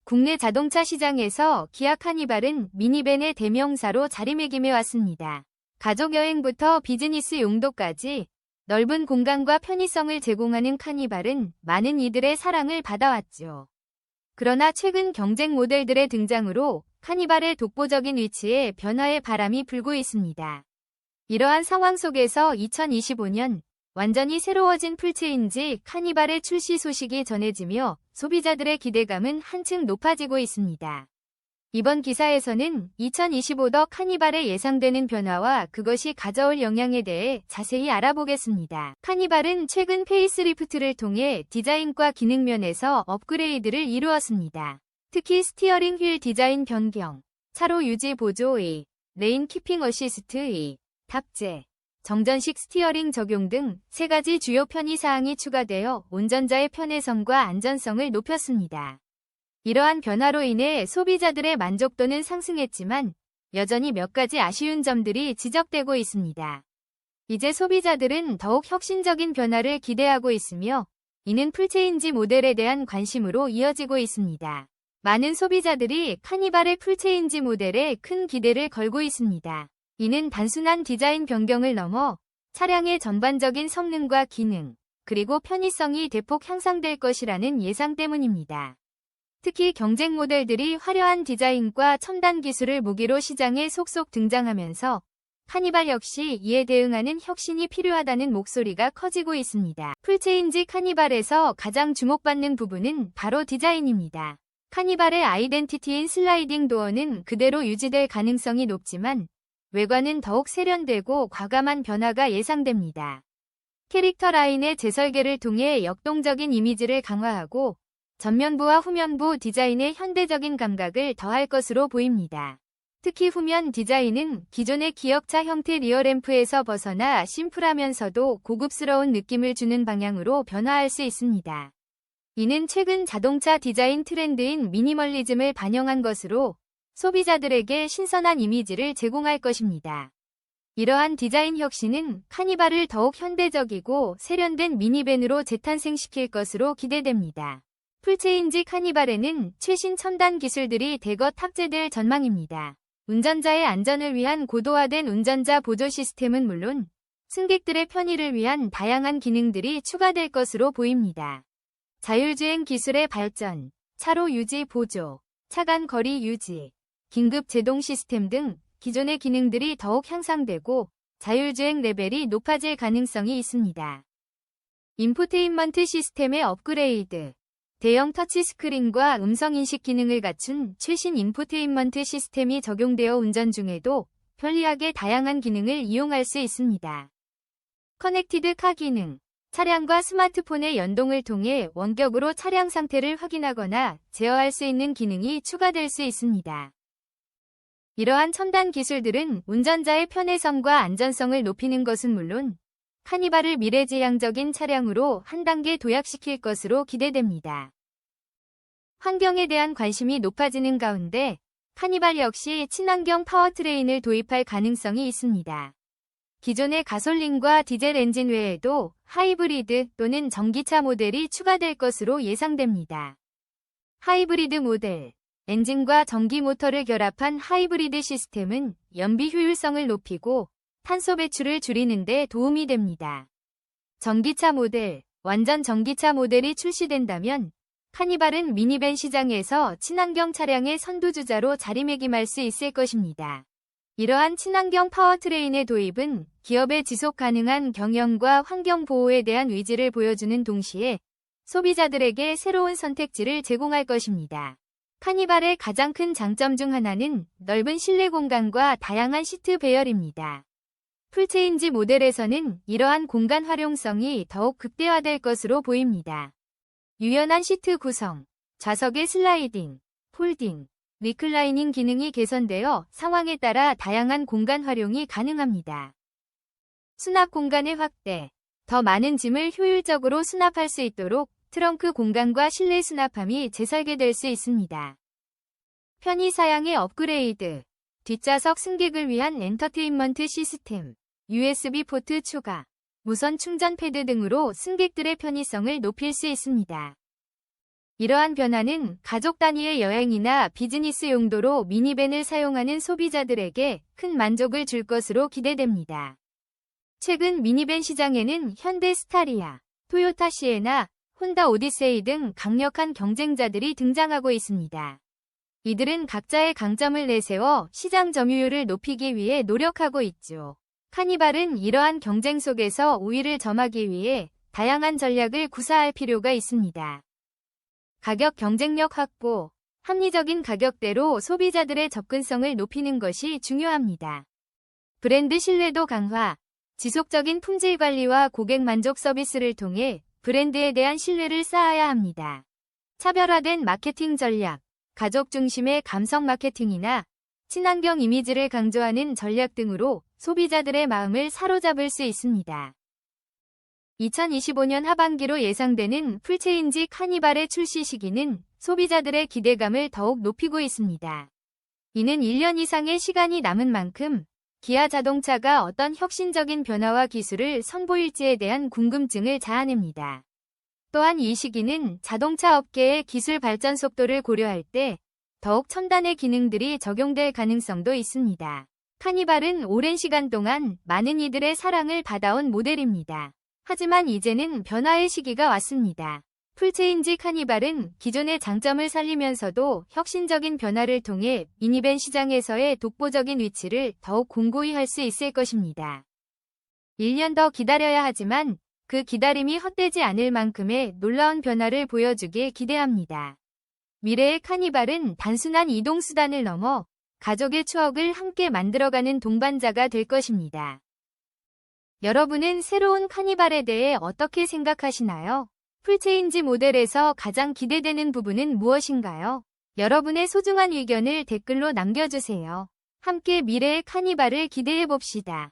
국내 자동차 시장에서 기아 카니발은 미니밴의 대명사로 자리매김해 왔습니다. 가족 여행부터 비즈니스 용도까지 넓은 공간과 편의성을 제공하는 카니발은 많은 이들의 사랑을 받아왔죠. 그러나 최근 경쟁 모델들의 등장으로 카니발의 독보적인 위치에 변화의 바람이 불고 있습니다. 이러한 상황 속에서 2025년 완전히 새로워진 풀체인지 카니발의 출시 소식이 전해지며 소비자들의 기대감은 한층 높아지고 있습니다. 이번 기사에서는 2025더 카니발의 예상되는 변화와 그것이 가져올 영향에 대해 자세히 알아보겠습니다. 카니발은 최근 페이스리프트를 통해 디자인과 기능 면에서 업그레이드를 이루었습니다. 특히 스티어링 휠 디자인 변경, 차로 유지 보조의, 레인 키핑 어시스트의 탑재, 정전식 스티어링 적용 등 3가지 주요 편의사항이 추가되어 운전자의 편의성과 안전성을 높였습니다. 이러한 변화로 인해 소비자들의 만족도는 상승했지만 여전히 몇 가지 아쉬운 점들이 지적되고 있습니다. 이제 소비자들은 더욱 혁신적인 변화를 기대하고 있으며 이는 풀체인지 모델에 대한 관심으로 이어지고 있습니다. 많은 소비자들이 카니발의 풀체인지 모델에 큰 기대를 걸고 있습니다. 이는 단순한 디자인 변경을 넘어 차량의 전반적인 성능과 기능, 그리고 편의성이 대폭 향상될 것이라는 예상 때문입니다. 특히 경쟁 모델들이 화려한 디자인과 첨단 기술을 무기로 시장에 속속 등장하면서 카니발 역시 이에 대응하는 혁신이 필요하다는 목소리가 커지고 있습니다. 풀체인지 카니발에서 가장 주목받는 부분은 바로 디자인입니다. 카니발의 아이덴티티인 슬라이딩 도어는 그대로 유지될 가능성이 높지만 외관은 더욱 세련되고 과감한 변화가 예상됩니다. 캐릭터 라인의 재설계를 통해 역동적인 이미지를 강화하고 전면부와 후면부 디자인의 현대적인 감각을 더할 것으로 보입니다. 특히 후면 디자인은 기존의 기역차 형태 리어램프에서 벗어나 심플하면서도 고급스러운 느낌을 주는 방향으로 변화할 수 있습니다. 이는 최근 자동차 디자인 트렌드인 미니멀리즘을 반영한 것으로 소비자들에게 신선한 이미지를 제공할 것입니다. 이러한 디자인 혁신은 카니발을 더욱 현대적이고 세련된 미니밴으로 재탄생시킬 것으로 기대됩니다. 풀체인지 카니발에는 최신 첨단 기술들이 대거 탑재될 전망입니다. 운전자의 안전을 위한 고도화된 운전자 보조 시스템은 물론 승객들의 편의를 위한 다양한 기능들이 추가될 것으로 보입니다. 자율주행 기술의 발전, 차로 유지 보조, 차간 거리 유지, 긴급 제동 시스템 등 기존의 기능들이 더욱 향상되고 자율주행 레벨이 높아질 가능성이 있습니다. 인포테인먼트 시스템의 업그레이드, 대형 터치스크린과 음성인식 기능을 갖춘 최신 인포테인먼트 시스템이 적용되어 운전 중에도 편리하게 다양한 기능을 이용할 수 있습니다. 커넥티드 카 기능, 차량과 스마트폰의 연동을 통해 원격으로 차량 상태를 확인하거나 제어할 수 있는 기능이 추가될 수 있습니다. 이러한 첨단 기술들은 운전자의 편의성과 안전성을 높이는 것은 물론 카니발을 미래지향적인 차량으로 한 단계 도약시킬 것으로 기대됩니다. 환경에 대한 관심이 높아지는 가운데 카니발 역시 친환경 파워트레인을 도입할 가능성이 있습니다. 기존의 가솔린과 디젤 엔진 외에도 하이브리드 또는 전기차 모델이 추가될 것으로 예상됩니다. 하이브리드 모델, 엔진과 전기 모터를 결합한 하이브리드 시스템은 연비 효율성을 높이고 탄소 배출을 줄이는 데 도움이 됩니다. 전기차 모델, 완전 전기차 모델이 출시된다면 카니발은 미니밴 시장에서 친환경 차량의 선두주자로 자리매김할 수 있을 것입니다. 이러한 친환경 파워트레인의 도입은 기업의 지속 가능한 경영과 환경 보호에 대한 의지를 보여주는 동시에 소비자들에게 새로운 선택지를 제공할 것입니다. 카니발의 가장 큰 장점 중 하나는 넓은 실내 공간과 다양한 시트 배열입니다. 풀체인지 모델에서는 이러한 공간 활용성이 더욱 극대화될 것으로 보입니다. 유연한 시트 구성, 좌석의 슬라이딩, 폴딩, 리클라이닝 기능이 개선되어 상황에 따라 다양한 공간 활용이 가능합니다. 수납 공간의 확대, 더 많은 짐을 효율적으로 수납할 수 있도록 트렁크 공간과 실내 수납함이 재설계될 수 있습니다. 편의 사양의 업그레이드, 뒷좌석 승객을 위한 엔터테인먼트 시스템, USB 포트 추가, 무선 충전 패드 등으로 승객들의 편의성을 높일 수 있습니다. 이러한 변화는 가족 단위의 여행이나 비즈니스 용도로 미니밴을 사용하는 소비자들에게 큰 만족을 줄 것으로 기대됩니다. 최근 미니밴 시장에는 현대 스타리아, 토요타 시에나, 혼다 오디세이 등 강력한 경쟁자들이 등장하고 있습니다. 이들은 각자의 강점을 내세워 시장 점유율을 높이기 위해 노력하고 있죠. 카니발은 이러한 경쟁 속에서 우위를 점하기 위해 다양한 전략을 구사할 필요가 있습니다. 가격 경쟁력 확보, 합리적인 가격대로 소비자들의 접근성을 높이는 것이 중요합니다. 브랜드 신뢰도 강화, 지속적인 품질 관리와 고객 만족 서비스를 통해 브랜드에 대한 신뢰를 쌓아야 합니다. 차별화된 마케팅 전략, 가족 중심의 감성 마케팅이나 친환경 이미지를 강조하는 전략 등으로 소비자들의 마음을 사로잡을 수 있습니다. 2025년 하반기로 예상되는 풀체인지 카니발의 출시 시기는 소비자들의 기대감을 더욱 높이고 있습니다. 이는 1년 이상의 시간이 남은 만큼 기아 자동차가 어떤 혁신적인 변화와 기술을 선보일지에 대한 궁금증을 자아냅니다. 또한 이 시기는 자동차 업계의 기술 발전 속도를 고려할 때 더욱 첨단의 기능들이 적용될 가능성도 있습니다. 카니발은 오랜 시간 동안 많은 이들의 사랑을 받아온 모델입니다. 하지만 이제는 변화의 시기가 왔습니다. 풀체인지 카니발은 기존의 장점을 살리면서도 혁신적인 변화를 통해 미니밴 시장에서의 독보적인 위치를 더욱 공고히 할 수 있을 것입니다. 1년 더 기다려야 하지만 그 기다림이 헛되지 않을 만큼의 놀라운 변화를 보여주길 기대합니다. 미래의 카니발은 단순한 이동수단을 넘어 가족의 추억을 함께 만들어가는 동반자가 될 것입니다. 여러분은 새로운 카니발에 대해 어떻게 생각하시나요? 풀체인지 모델에서 가장 기대되는 부분은 무엇인가요? 여러분의 소중한 의견을 댓글로 남겨주세요. 함께 미래의 카니발을 기대해봅시다.